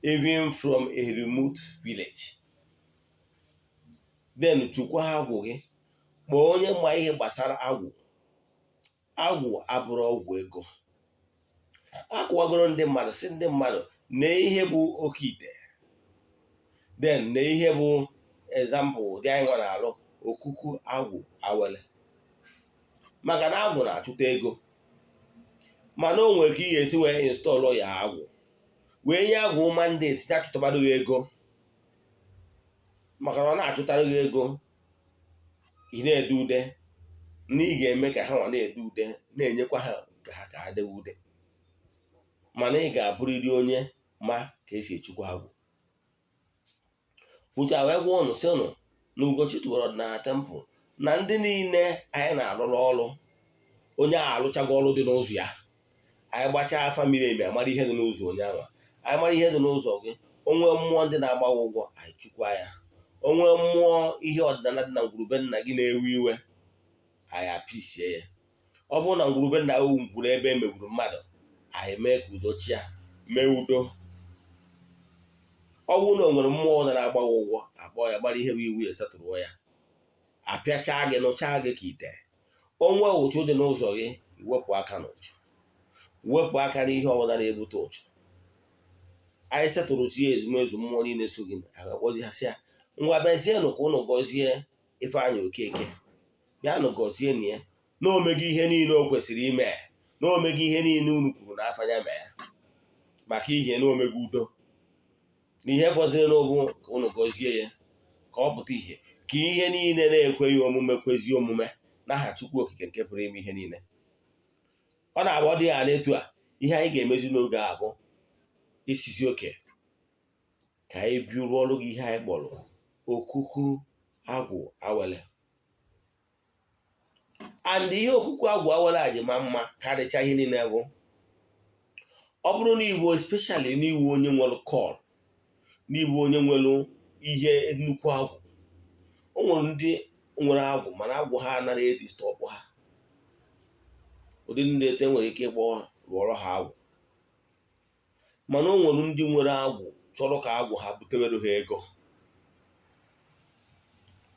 even from a remote village. Then chukwa agwụ gị, ma onye ma ihe gbasara agwụ. Agwụ abụrụ ọgwụ ego. Akwụwagoro ndị mmadụ si ndị mmadụ na ihe bụ oke ite, then na ihe bụ example dị anyị nwa na-alụ okuku agwụ awele, maka na agwụ na-achụta ego. Mana o nwere ka ị ga-esi wee install ya agwụ, wee nye agwụ mandate ya achụtabara gị ego, maka na ọ na-achụtara gị ego. Ị na-ede ude na ị ga-eme ka ha nwa na-ede ude, na-enyekwa ha ka ha dewe ude, mana ị ga-abụrịrị onye ma ka esi echukwa agwụ. Uche wee gwa ụnụ si ụnụ na Ugochi tụwara ọdịnala tempụl na ndị niile anyị na-arụrụ ọrụ, onye a alụchago ọrụ dị n'ụzọ ya, anyị gbachaa afa miri emi amara ihe dị n'ụzọ onye ahụ, anyị mara ihe dị n'ụzọ gị, onwe mmụọ ndị na-agbawa ụgwọ anyị chukwa ya, onwe mmụọ ihe ọdịnala dị na ngwurube nna gị na-ewe iwe anyị apisie ya. Ọ bụrụ na ngwurube nna ewu ngwuru ebe e megburu mmadụ, anyị mee ka udo chia, mee udo. Ọ bụrụ na o nwere mmụọ na-agbawa ụgwọ, akpọ ya gbara ihe iwu esetụrụ ya, apịachaa gị, nụchaa gị ka ite. Onwe ụchụ dị n'ụzọ gị, wepụ aka n'ụchụ, wepụ aka n'ihe ọbụla na-ebute ụchụ. Anyị setụrụ chi ya ezumezu, mmụọ niile so gị agakpọzi ha sị ya, ngwa bezienụ ka ụnụ gọzie Ifeanyị Okeke, bịanụ gọzie na ya na omegi ihe niile o kwesịrị ime, na omegi ihe niile unu kwuru na afanya mee maka ihe na omegi udo, na ihe fọziri n'obu ka ụnụ gọzie ya ka ọ pụta ihe, ka ihe niile na-ekweghị omume kwezie omume n'aha Chukwu Okike nke pụrụ ime ihe niile. ọ na-agba dị ya n'etu a. Ihe anyị ga-emezi n'oge a bụ isizi oke ka anyị birụ ọrụ gị ihe anyị kpọrọ okuku agwụ awele. And ihe okuku agwụ awele a ji ma mma karịcha ihe niile bụ ọ bụrụ na iwu especially n'iwu onye nwere kọl, n'iwu onye nwere ihe nnukwu agwụ. O nwere ndị nwere agwụ mana agwụ ha anaghị edistọpụ ha. Ụdị ndị ete nwere ike ịkpọ rụọrọ ha agwụ, mana o nwere ndị nwere agwụ chọrọ ka agwụ ha butewere ha ego,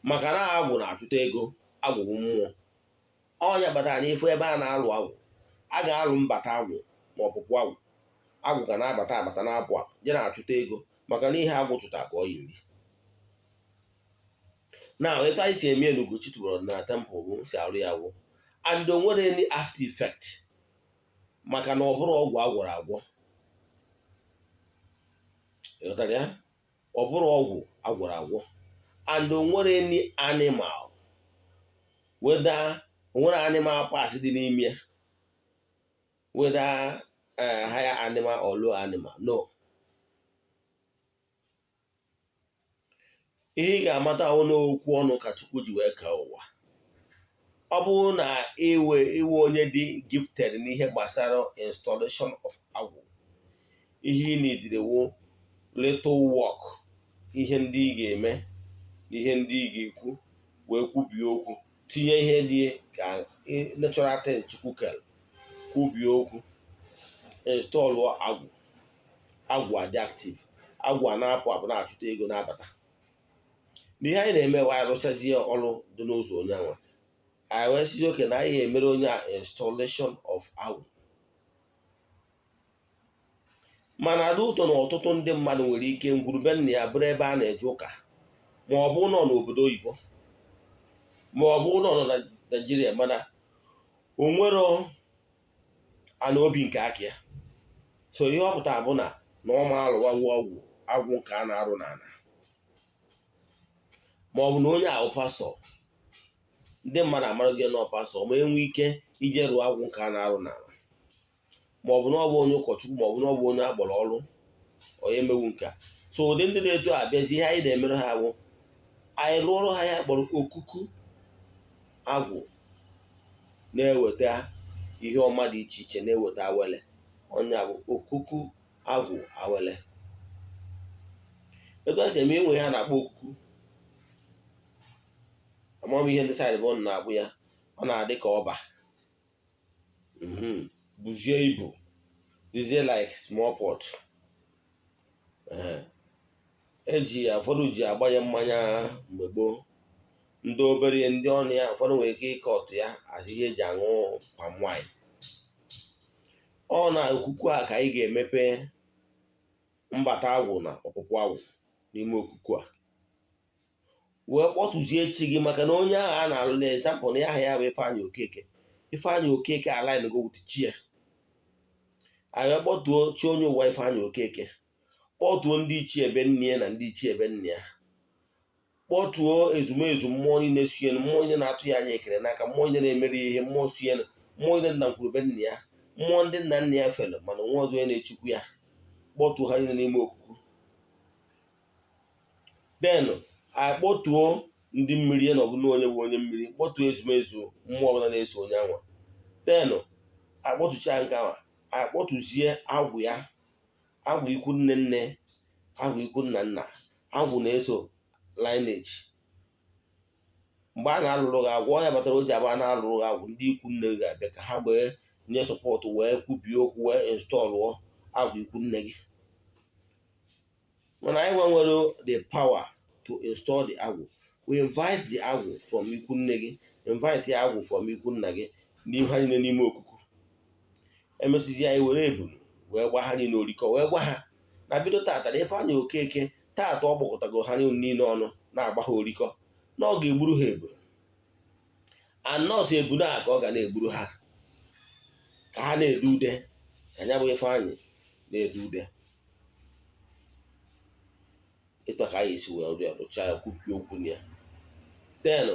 maka na agwụ na-achụta ego. Agwụ bụ mmụọ. Ọnya batara n'ifu ebe a na-alụ agwụ, a ga-alụ mbata agwụ ma ọpụpụ agwụ. Agwụ ga na-abata abata na-apụ apụ je na-achụta ego, maka na ihe agwụ chụta ka ọ yiri. Na etu anyị si eme n'Ugochi tubelu na temple bụ si arụ ya bụ, and o nwere any after effect, maka na ọ bụrụ ọgwụ agwọrọ agwọ. Ịghọtara ya? Ọ bụrụ ọgwụ agwọrọ agwọ, and o nwere any animal, whether o nwere animal parts dị n'ime ya, whether higher animal or low animal, no. Ihe ị ga-amata ahụ n'okwu ọnụ ka Chukwu ji wee kee ụwa. Ọ bụrụ na iwe onye dị gifted n'ihe gbasara installation of agwụ, ihe ị na-edirewo little work, ihe ndị ị ga-eme na ihe ndị ị ga-ekwu wee kwubie okwu, tinye ihe dị ka natural thing Chukwu kere, kwubie okwu, install agwụ. Agwụ adị active, agwụ a na-apụ apụ na-achụta ego na-abata. N'ihe anyị na-eme wa arụchazie ọrụ dị n'ụzọ onye anwa, anyị wee sizi oke na anyị emere onye a installation of agwụ. Mana dị ụtọ na ọtụtụ ndị mmadụ nwere ike ngwurube nna ya bụrụ ebe a na-eje ụka, ma ọ bụ nọ n'obodo oyibo, ma ọ bụ nọ na Naịjirịa, mana o nwere ana obi nke aka ya. So ihe ọ pụtara bụ na ọ ma alụwawu ọgwụ agwụ nke a na-arụ n'ala, ma ọ bụ na onye ahụ pastọ, ndị mmadụ amara gị nọ pastọ, ma enwe ike ije rụọ agwụ nke a na-arụ n'ala, ma ọ bụ na ọ bụ onye ụkọchukwu, ma ọ bụ na ọ bụ onye agbọrọ ọrụ onye emewu nke a. So ụdị ndị na-eto abịazi, ihe anyị na-emere ha bụ anyị rụọrọ ha ya kpọrọ okuku agwụ, na-eweta ihe ọma dị iche iche, na-eweta awele. Ọnya bụ okuku agwụ awele. Etu a si eme enwe ha na-akpọ okuku, amam ihe ndị saịdị bụ na-akpụ ya, ọ na-adị ka ọba, buzie ibu, dizie like small pot. Eji ya, ụfọdụ ji agba ya mmanya mgbe gboo. Ndị obere ndị ọnụ ya, ụfọdụ nwere ike ịke ọtụ ya asị ihe eji aṅụ palm wine. Ọ na okuku a ka anyị ga-emepe mbata agwụ na ọpụpụ agwụ n'ime okuku a, wee kpọtụzie chi gị, maka na onye ahụ a na-alụ na example na aha ya bụ Ifeanyị Okeke. Ifeanyị Okeke alaịn go with chi ya. Anyị wee kpọtuo chi onye ụwa Ifeanyị Okeke, kpọtuo ndị ichie ebe nne ya na ndị ichie ebe nne ya, kpọtuo ezumezu mmụọ niile suen, mmụọ niile na-atụ ya anya ekele n'aka, mmụọ niile na-emere ihe, mmụọ suen, mmụọ niile nna nkwurube nna ya, mmụọ ndị nna nna ya fere mana nwa ọzọ ya na-echukwu ya. Kpọtuo ha niile n'ime okuku. Then anyị kpọtuo ndị mmiri ya na ọbụna onye bụ onye mmiri, kpọtuo ezumezu mmụọ ọbụla na-eso onye anwa. Then akpọtụcha nke ahụ, anyị kpọtụzie agwụ ya, agwụ ikwu nne nne, agwụ ikwu nna nna, agwụ na-eso lineage. Mgbe a na-alụrụ gị agwụ, ọnya batara o ji abụ a na-alụrụ gị agwụ, ndị ikwu nne gị ga-abịa ka ha wee nye sọpọtụ, wee kwubie okwu, wee installụọ agwụ ikwu nne gị. Mana anyị nwere the power to install the agwụ. We invite the agwụ from ikwu nne gị, invite the agwụ from ikwu nna gị n'ihe ha niile n'ime okuku. Emesizi anyị were ebunu wee gwa ha niile orikọ, wee gwa ha na bido tata na Ifeanyị Okeke tata ọ gbakọtago ha niile ọnụ na-agba ha orikọ, na ọ ga-egburu ha ebunu, anọọsụ ebunu a ka ọ ga na-egburu ha, ka ha na-ede ude, ka anya bụ Ifeanyị na-ede ude. Ịtọ ka anyị esi wee rụchaa ya, kwupie okwu na ya. Then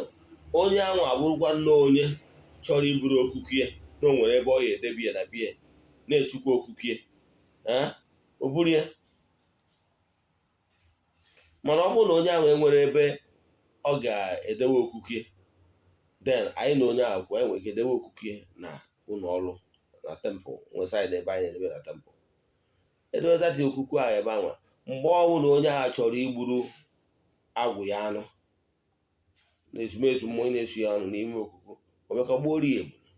onye ahụ abụrụkwa nnọọ onye chọrọ iburu okuku ya, na o nwere ebe ọ ya edebe ya na bie na-echukwa okukie o buru ya. Mana ọ bụrụ na onye ahụ enwere ebe ọ ga-edewe okukie, then anyị na onye ahụ kwa enwe ike edewe okukie na ụlọ ọrụ na temple, nwe saịdị ebe anyị na-edebe na temple, edewetati okuku ahụ ebe ahụ. Mgbe ọbụ na onye ahụ chọrọ igburu agwụ ya anụ na ezumezu mmụọ na-esu ya ọnụ n'ime okuku, omeka gbuoro ya ebunu,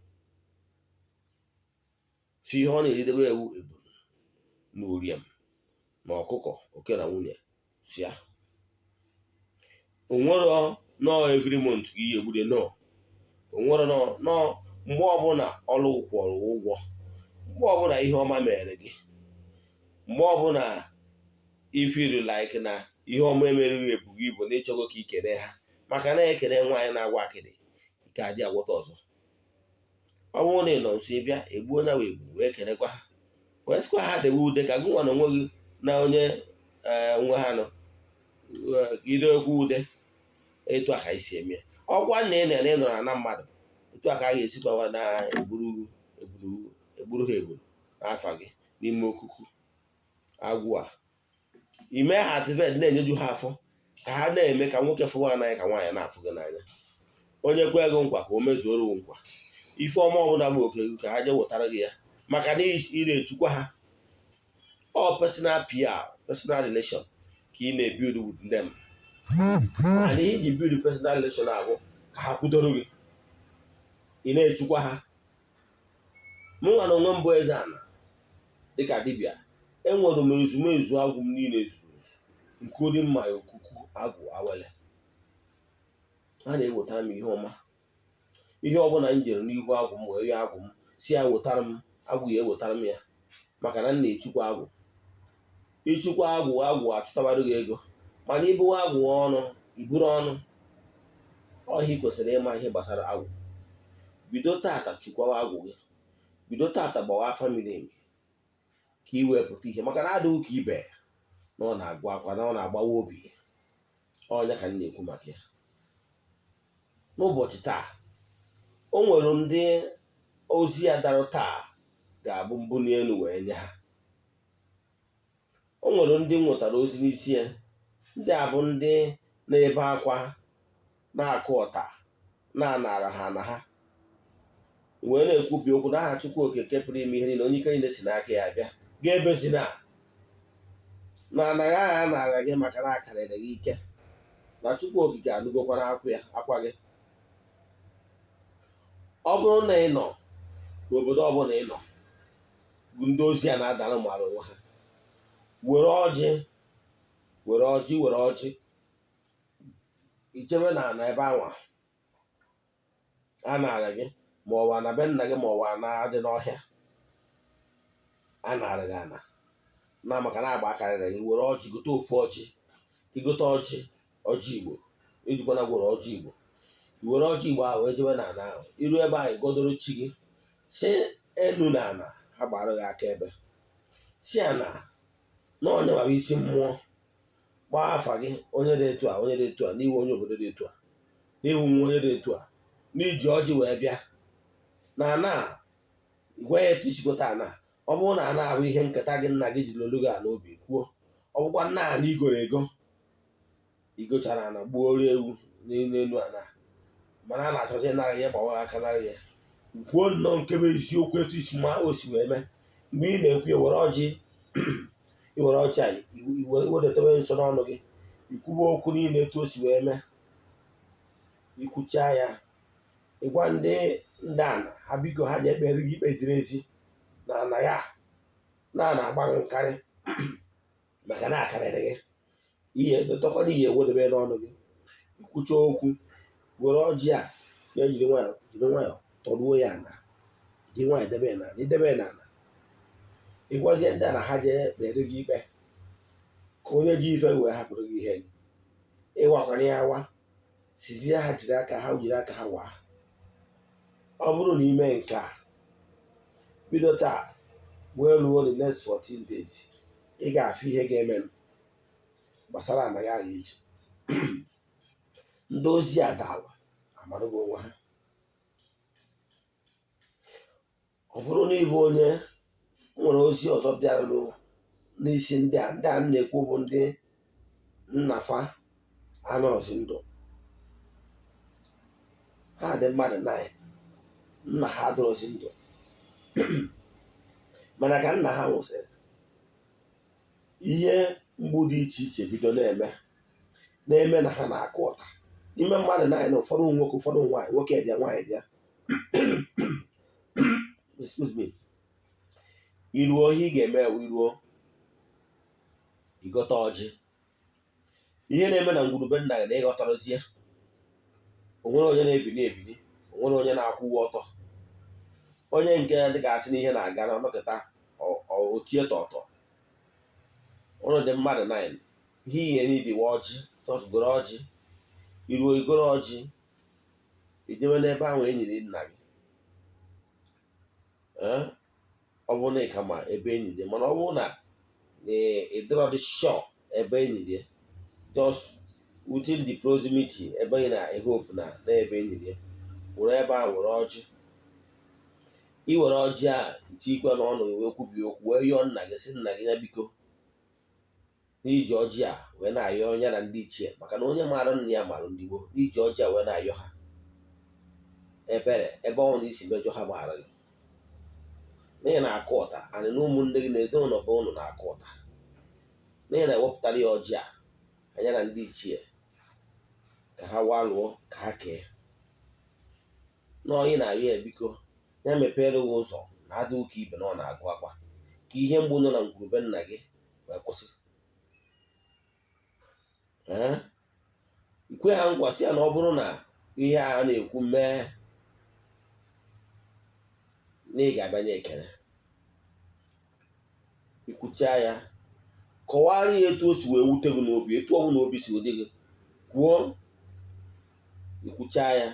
si ihe ọ na-eridebe ewu ebunu na uriem na ọkụkọ, oke na nwunye si ya. Onwero nọ every month ka ihe egbude nọ, onwero nọ mgbe ọbụla ọrụ kwụrụ ụgwọ, mgbe ọbụla ihe ọma mere gị, mgbe ọbụla ifiri like na ihe ọma emerụghị ebughị ibu na ịchọgo ka ikele ha, maka na ekele nwaanyị na-agwa akịdị ike adị agwọta ọzọ. Ọ bụrụ na ị nọ nso ịbịa egbuo na wee gburu wee kelekwa ha, wee sịkwa ha dewe ude ka gị nwa na onwe gị na onye nwe ha nọ idekwa ude. Etu a ka isi eme ọgwa na ị nọrọ na mmadụ, etu a ka a ga-esikwa na egburu ha egburu n'afa gị n'ime okuku agwụ a. Ime ha adịbed na-enyeju ha afọ ka ha na-eme ka nwoke fụwa n'anya ka nwaanyị na-afụ gị n'anya. Onye kwe ego nkwa ka o mezuoro nkwa. Ife ọma ọbụla bụ oke ka ha je wetara gị ya, maka na ị na-echukwa ha. Ọ personal PR, personal relation ka ị na-ebuild with them. And ihe ji build personal relation ahụ ka ha kwudoro gị, ị na-echukwa ha. Mụnwa na onwe mbụ Eze-Ana dịka dibịa, enwere m ezumezu agwụ m niile ezuru ezu, including my okuku agwụ awele. Ha na-ewetara m ihe ọma. Ihe ọbụla m jere n'ihu agwụ m wee ya agwụ m si ya wetara m agwụ, ya ewetara m ya, maka na m na-echukwa agwụ. Ichukwa agwụ achụtabara gị ego, mana ibuwe agwụ ọnụ iburu ọnụ. Ọhịa kwesịrị ịma ihe gbasara agwụ. Bido tata chukwawa agwụ gị, bido tata gbawa famili emi ka ị wepụta ihe, maka na adịghị ka ibe na ọ na-agwa akwa na ọ na-agbawa obi. Ọnya ka m na-ekwu maka ya. N'ụbọchị taa, o nwere ndị ozi ya dara taa ga-abụ mbuli elu wee nye ha. O nwere ndị nwetara ozi n'isi ya, ndị a bụ ndị na-ebe akwa na-akụ ọta na-anara ha na ha wee na-ekwubi okwu na aha Chukwu Okike pụrụ ime ihe niile, onye ike niile si n'aka ya bịa ga-ebezi na anaghị agha nara gị maka na akarịrị gị ike, na Chukwu Okike anụgokwana akwa gị. Ọ bụrụ na ị nọ n'obodo ọbụla ị nọ, ndị ozi a na-adara mara onwe ha, were ọjị ichebe na ana ebe anwa a na-ara gị, ma ọwa na be nna gị ma ọwa na-adị n'ọhịa a na-ara gị ana na maka na agba akarịrị gị. Were ọjị, gote ofu ọjị, igote ọjị Igbo, ejikwana gwere ọjị Igbo, were ọjị Igbo ahụ ejebe na ana ahụ, iru ebe ahụ godoro chi gị, si elu na ana ha gbara gị aka ebe, si ana na onye mara isi mmụọ, gbaa afa gị onye dị etu a, onye dị etu a, n'iwu onye obodo dị etu a, n'iwu nwa onye dị etu a, n'iji ọjị wee bịa na ana gwa ya etu isikota ana. Ọ bụrụ na ana ahụ ihe nketa gị nna gị ji lolu gị ana obi kwuo, ọ bụkwa nna ana igoro ego, igochara ana gbuoro ewu n'elu ana, mana a na-achọzi nara ya gbawa aka nara ya, kwuo nnọọ nke bụ eziokwu etu isi ma o si wee mee. Mgbe ị na-ekwu ya, were ọjị a iwedotebe nso n'ọnụ gị, ikwuwe okwu niile etu o si wee mee. Ikwuchaa ya, ịgwa ndị ana ha biko ha ji ekpere gị ikpe ziri ezi na ana ya na-agba gị nkarị maka na akarịrị gị. Ihe dotakwana ihe ewedebe n'ọnụ gị, ikwucha okwu, were ọjị a ya jiri nwayọ tọruo ya ana, ji nwayọ debe na ana, idebe na ana, ịgwazie ndị a na ha jee kpere gị ikpe ka onye ji ife wee hapụrụ gị ihe gị. Ịwakwara ya awa, sizie ha jiri aka ha waa. Ọ bụrụ na ime nke a bido taa wee ruo the next 14 days, ị ga-afụ ihe ga-eme gbasara anaghị agha eji. Ndị ozi a dawa amarụgo onwe ha. ọ bụrụ na ịbụ onye nwere ozi ọzọ bịara n'isi ndị a na-ekwu bụ ndị nnafa anọrọzi ndụ, ha dị mmadụ 9, nna ha adọrọzi ndụ mana ka nna ha nwụsịrị, ihe mgbu dị iche iche bido na-eme na ha na-akụ ọta n'ime mmadụ 9, ụfọdụ nwoke ụfọdụ nwaanyị, nwoke bịa nwaanyị bịa excuse me. Iruo ihe ị ga-eme ewu iruo ịgọta ọjị. Ihe na-eme na ngwurube nna gị na ịghọtarozie, onwere onye na-ebili ebili, onwere onye na-akwụwa ọtọ, onye nke dị ga-asị na ihe na-aga na ọnọkịta otie tọtọ. Ụlọ dị mmadụ 9, ihe ihe nidiwe ọjị, tọsgoro ọjị, iruo igoro ọjị, ijebe n'ebe ahụ enyiri nna gị. Ọ bụrụ na ị ka ma ebe enyi dị, mana ọ bụrụ na ịdịrọ dị sure ebe enyi dị, just within the proximity ebe ị na-ehope na ebe enyi dị, were ebe a were ọjị. I were ọjị a itikwe n'ọnụ wee kwubi okwu wee yọọ nna gị sị nna gị ya biko n'iji ọjị a wee na-ayọ onye na ndị ichie, maka na onye maara nna ya maara ndị gboo. N'iji ọjị a wee na-ayọ ha ebere ebe ọ na isi mejọ ha gbaghara gị, n'ihi na-akụ ọta anyị na ụmụnne gị na ezinụlọ bụ ụnụ na-akụ ọta, n'ihi na-ewepụtara ya ọjị a anya na ndị ichie ka ha walụọ ka ha kee n'ọyị na-ayọ ya biko ya mepere gị ụzọ na adị ụka ibe na ọ na-agụ akwa ka ihe mgbu nọ na ngwurube nna gị wee kwụsị. Ikwe ha ngwasị ya na ọ bụrụ na ihe a na-ekwu mee na ị ga-abịanye ekele, ikwucha ya kọwara ya etu o si wee wute gị n'obi, etu ọ bụ na obi si ụdị gị kwuo, ikwucha ya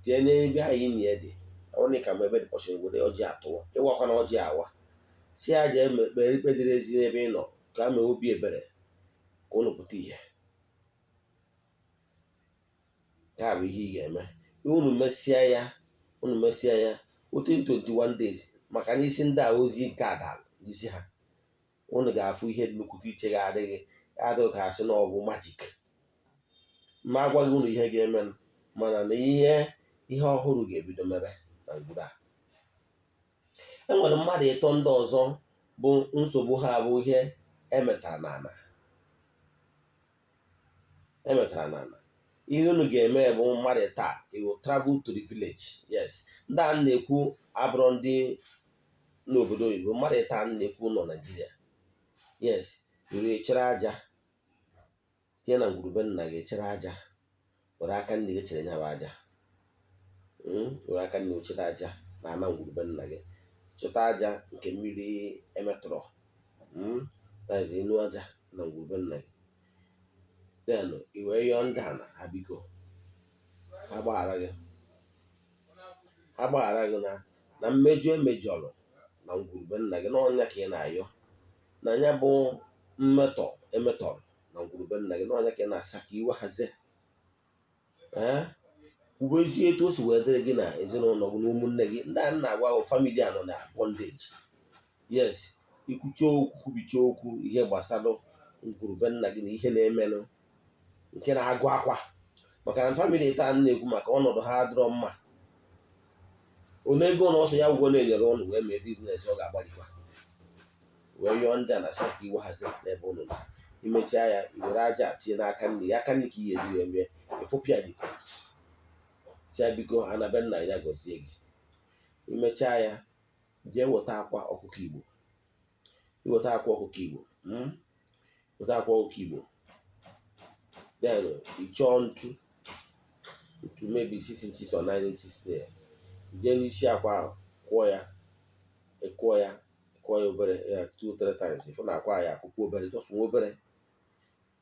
jee n'ebe anyị enyi ya dị. Ọ na ka ma ebe dị kpọchiri obodo ọjị atụwa, ịwakwa na ọjị awa, si ya jee kpere ikpe dịrị ezi n'ebe ị nọ ka mee obi ebere ka ụnụ pụta ihe. Nke a bụ ihe ị ga-eme. Unu mesịa ya within 21 days, maka na isi ndị a ozi nke ada n'isi ha, unu ga-afụ ihe dị nnukwute iche ga-adịghị ka asị na ọ bụ majik. Ma agwaghị unu ihe ga-eme, mana na ihe ọhụrụ ga-ebido mebe na ngwuru a. Enwere mmadụ 3 ndị ọzọ bụ nsogbu ha bụ ihe emetara n'ala. Ihe unu ga-eme bụ mmadụ taa, you will travel to the village. Yes, ndị a na-ekwu abụrụ ndị n'obodo oyibo, mmadụ taa na-ekwu nọ Nigeria. Yes, iri echere aja ihe na ngwurube nna gị, echere aja, were aka nne gị chere nyaba aja, were aka nne chere aja na ana ngwurube nna gị, chọta aja nke mmiri emetụrụ, na-ezi enu aja na ngwurube nna gị. Then i wee yọọ ndị ana ha biko ha gbaghara gị na mmejọ emejọrọ na ngwurube nna gị, n'ọnya ka ị na-ayọ na anya bụ mmetọ emetọrọ na ngwurube nna gị, n'ọnya ka ị na-asa ka iwe hazie uwezie etu o si wee dịrị gị na ezinụlọ gị na ụmụnne gị. Ndị a na-agwa famili a nọ na bondage. Yes, ikwucha okwu kwubicha okwu ihe gbasara ngwurube nna gị na ihe na-emenụ nke na-agụ akwa, maka na famili taa na-ekwu maka ọnọdụ ha adịrọ mma. Onye ego na ọsọ ya gwụgo na-enyere ụnụ wee mee biznes ọ ga-agbalikwa, wee yọọ ndị a na asa ka iwe hazie n'ebe ụnụ na imechaa ya, iwere aja tinye n'aka nne ya, aka nne ka ihe eji wee mee efopịa dịko si ya biko anabe nna ya gọzie gị. Imechaa ya jee weta akwa ọkụkọ Igbo, weta akwa ọkụkọ Igbo, then ịchọọ ntu maybe 6 inches or 9 inches there, jee n'isi akwa ahụ kwụọ ya obere 2-3 times. Ifu na akwa ya akwụkwọ obere, just nwa obere,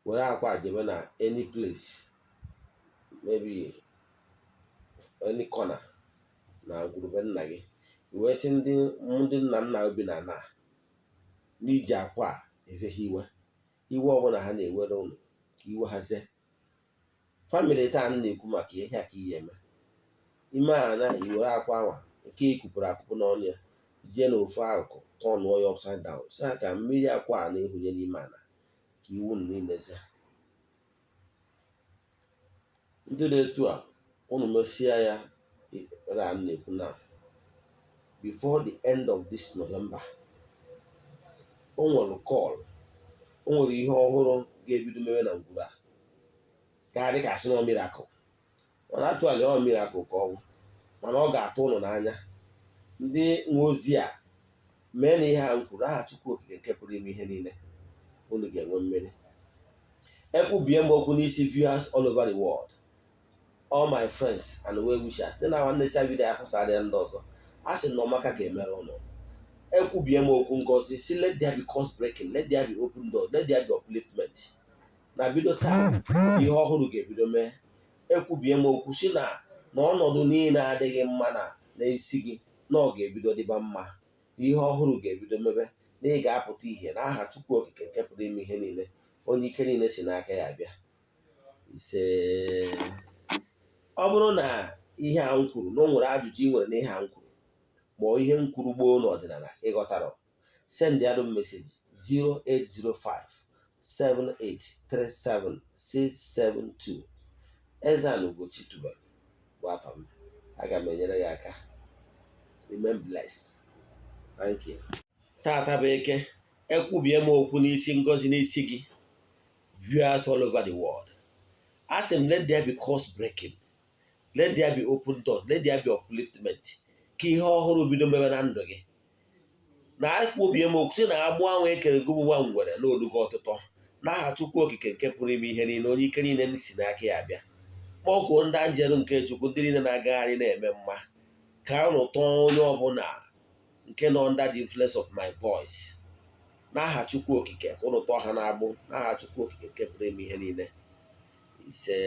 were akwa jebe na any place, maybe any corner na ngwurube nna gị, wee sị ndị nna obi na ana n'iji akwa ezeghi iwe ọbụla ha na-ewere ụnụ ka iwe hazie. Famili taa na-ekwu maka ihe a ka ihe eme ime a na iwere akwa anwa nke ikupụrụ akụpụ n'ọnụ ya jee n'ofu akụkụ tọnụọ ya upside down si ka mmiri akwa a na-ehunye n'ime ala ka iwu niile. Ndị na-etu a unu mesia ya na-ekwu na before the end of this November o nwere ihe ọhụrụ ga-ebido mewe na ngwuru a ga-adị ka asị na miracle, mana actually ọ miracle ka ọ bụ, mana ọ ga-atụ ụnụ n'anya. Ndị nwe ozi a mee na ihe a m kwuru, aha Chukwu okike nke pụrụ ime ihe niile, unu ga-enwe mmeri. Ekwubie m okwu n'isi viewers all over the world, all my friends and well wishers, dị na nwannecha vidio ya fasarịa ndị ọzọ, a sị na ọmaka ga-emere ụnụ. Ekwubie m okwu ngozi si let there be curse breaking, let there be open doors, let there be upliftment. Na bido taa ihe ọhụrụ ga-ebido mee. Ekwubie m okwu si na ọnọdụ niile adịghị mma n'isi gị na ọ ga-ebido dịba mma. Ihe ọhụrụ ga-ebido mebe na ị ga-apụta ihe n'aha Chukwu okike nke pụrụ ime ihe niile, onye ike niile si n'aka ya abịa. Ise. Ọ bụrụ na ihe a m kwuru na o nwere ajụjụ ị nwere n'ihe a m kwuru ma ihe m kwuru gboo n'ọdịnala ịghọtara, send ya message 08057837672. Eze-Ana Ugochi tubelu bụ afa m. Aga m enyere ya aka. Remain blessed. Thank you. Tata bụ eke. Ekwubie m okwu n'isi ngozi n'isi gị, viewers all over the world. Ask him, let there be curse breaking, let there be open doors, let there be upliftment. Ka ihe ọhụrụ bido mewe na ndụ gị. Na ekwubie m okwu si na agbụ anwụ ekere gị nwa ngwere n'olugo ọtụtụ n'aha Chukwu okike nke pụrụ ime ihe niile, onye ike niile si n'aka ya abịa. Kpọkuo ndị anjelu nke Chukwu, ndị niile na-agagharị na-eme mma, ka unu tọọ onye ọbụla nke nọ under the influence of my voice n'aha Chukwu okike, ka unu tọọ ha n'agbụ n'aha Chukwu okike nke pụrụ ime ihe niile. Ise.